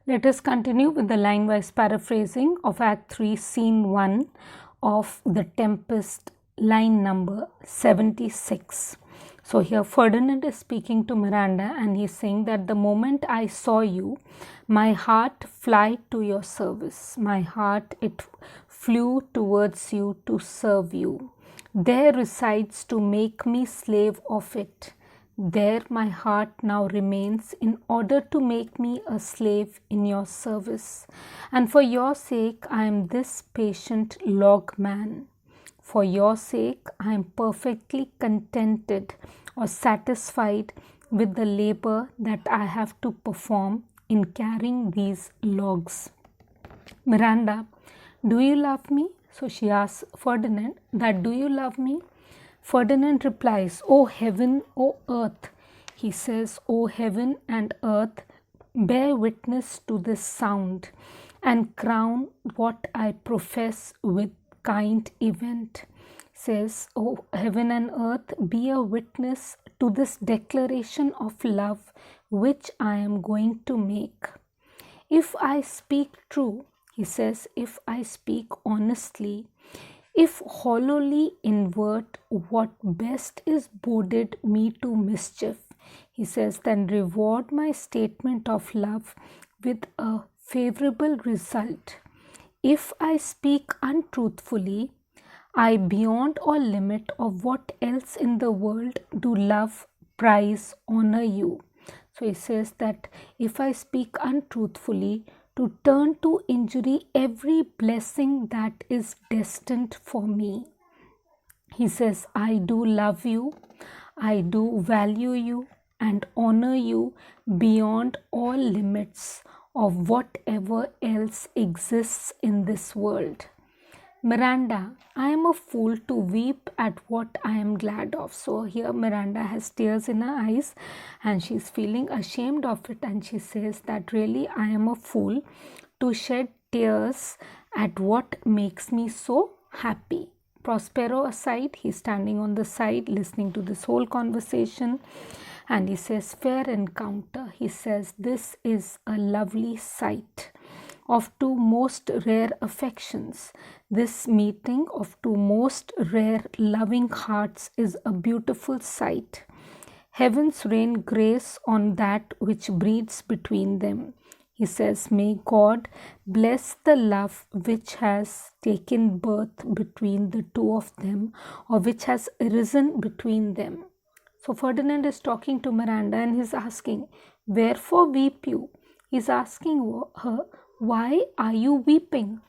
Let us continue with the line-wise paraphrasing of Act 3, Scene 1 of The Tempest, line number 76. So here Ferdinand is speaking to Miranda and he's saying that the moment I saw you, my heart flew to your service. My heart, it flew towards you to serve you. There resides to make me slave of it. There my heart now remains in order to make me a slave in your service. And for your sake I am this patient log man. For your sake I am perfectly contented or satisfied with the labor that I have to perform in carrying these logs. Miranda, do you love me? So she asks Ferdinand that, do you love me? Ferdinand replies, O heaven, O earth. He says, O heaven and earth, bear witness to this sound and crown what I profess with kind event. Says, O heaven and earth, be a witness to this declaration of love which I am going to make. If I speak true, he says, if I speak honestly, if hollowly invert what best is boded me to mischief, he says, then reward my statement of love with a favorable result. If I speak untruthfully, I beyond all limit of what else in the world do love, prize, honor you. So he says that if I speak untruthfully, to turn to injury every blessing that is destined for me. He says, I do love you, I do value you and honor you beyond all limits of whatever else exists in this world. Miranda, I am a fool to weep at what I am glad of. So here Miranda has tears in her eyes and she's feeling ashamed of it, and she says that really I am a fool to shed tears at what makes me so happy. Prospero aside, he's standing on the side listening to this whole conversation, and he says, fair encounter. He says, this is a lovely sight of two most rare affections. This meeting of two most rare loving hearts is a beautiful sight. Heavens rain grace on that which breathes between them. He says, may God bless the love which has taken birth between the two of them, or which has arisen between them. So Ferdinand is talking to Miranda and he's asking, wherefore weep you? He's asking her, why are you weeping?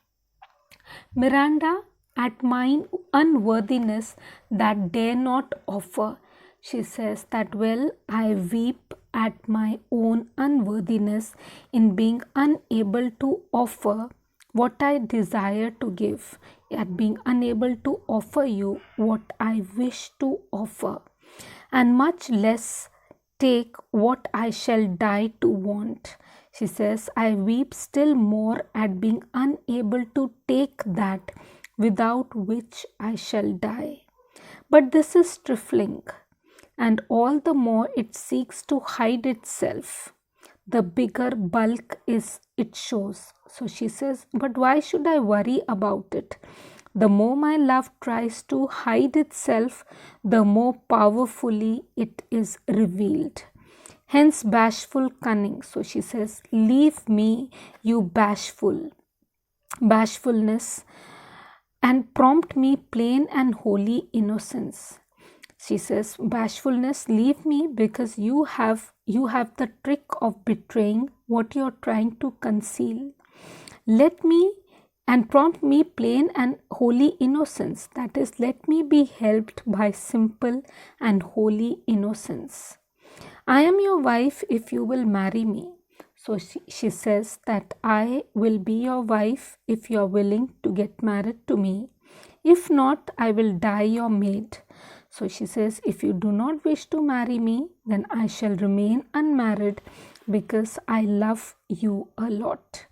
Miranda, at mine unworthiness that dare not offer. She says that, well, I weep at my own unworthiness in being unable to offer what I desire to give, at being unable to offer you what I wish to offer, and much less take what I shall die to want. She says, I weep still more at being unable to take that without which I shall die. But this is trifling, and all the more it seeks to hide itself, the bigger bulk is it shows. So she says, but why should I worry about it? The more my love tries to hide itself, the more powerfully it is revealed. Hence bashful cunning. So she says, leave me, you bashfulness, and prompt me plain and holy innocence. She says, bashfulness, leave me, because you have the trick of betraying what you're trying to conceal. Let me and prompt me plain and holy innocence. That is, let me be helped by simple and holy innocence. I am your wife if you will marry me. So she says that I will be your wife if you are willing to get married to me. If not, I will die your maid. So she says, if you do not wish to marry me, then I shall remain unmarried because I love you a lot.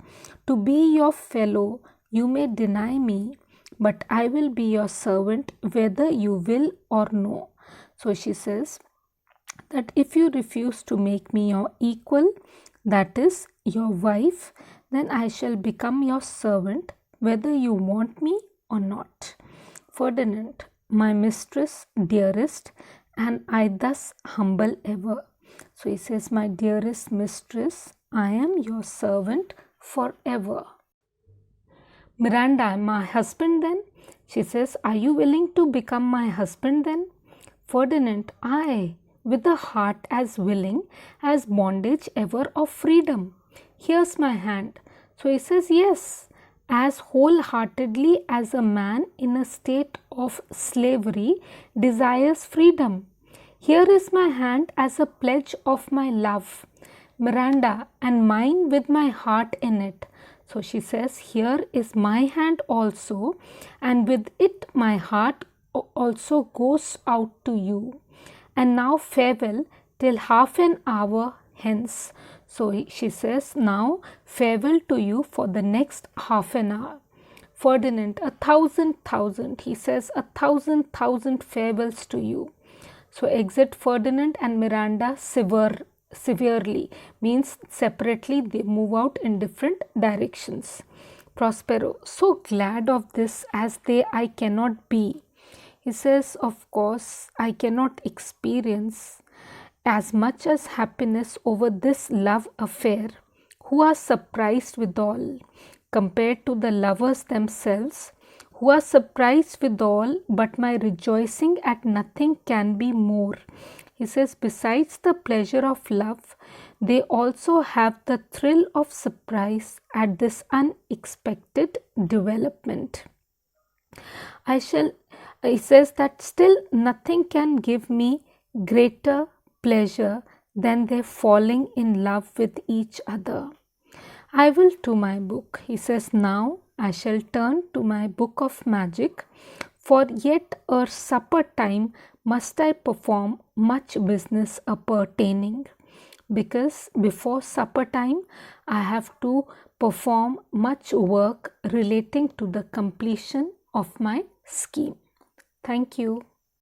To be your fellow, you may deny me, but I will be your servant whether you will or no. So she says that if you refuse to make me your equal, that is, your wife, then I shall become your servant, whether you want me or not. Ferdinand, my mistress, dearest, and I thus humble ever. So he says, my dearest mistress, I am your servant forever. Miranda, my husband then? She says, are you willing to become my husband then? Ferdinand, I, with a heart as willing as bondage ever of freedom. Here's my hand. So he says, yes, as wholeheartedly as a man in a state of slavery desires freedom. Here is my hand as a pledge of my love, Miranda, and mine with my heart in it. So she says, here is my hand also, and with it my heart also goes out to you. And now farewell till half an hour hence. So she says, now farewell to you for the next half an hour. Ferdinand, 1,000,000. He says, 1,000,000 farewells to you. So exit Ferdinand and Miranda severely, means separately they move out in different directions. Prospero, so glad of this as they I cannot be. He says, of course, I cannot experience as much as happiness over this love affair, who are surprised withal, compared to the lovers themselves, who are surprised withal, but my rejoicing at nothing can be more. He says, besides the pleasure of love, they also have the thrill of surprise at this unexpected development. He says that still nothing can give me greater pleasure than their falling in love with each other. I will to my book. He says, now I shall turn to my book of magic, for yet ere supper time must I perform much business appertaining, because before supper time I have to perform much work relating to the completion of my scheme. Thank you.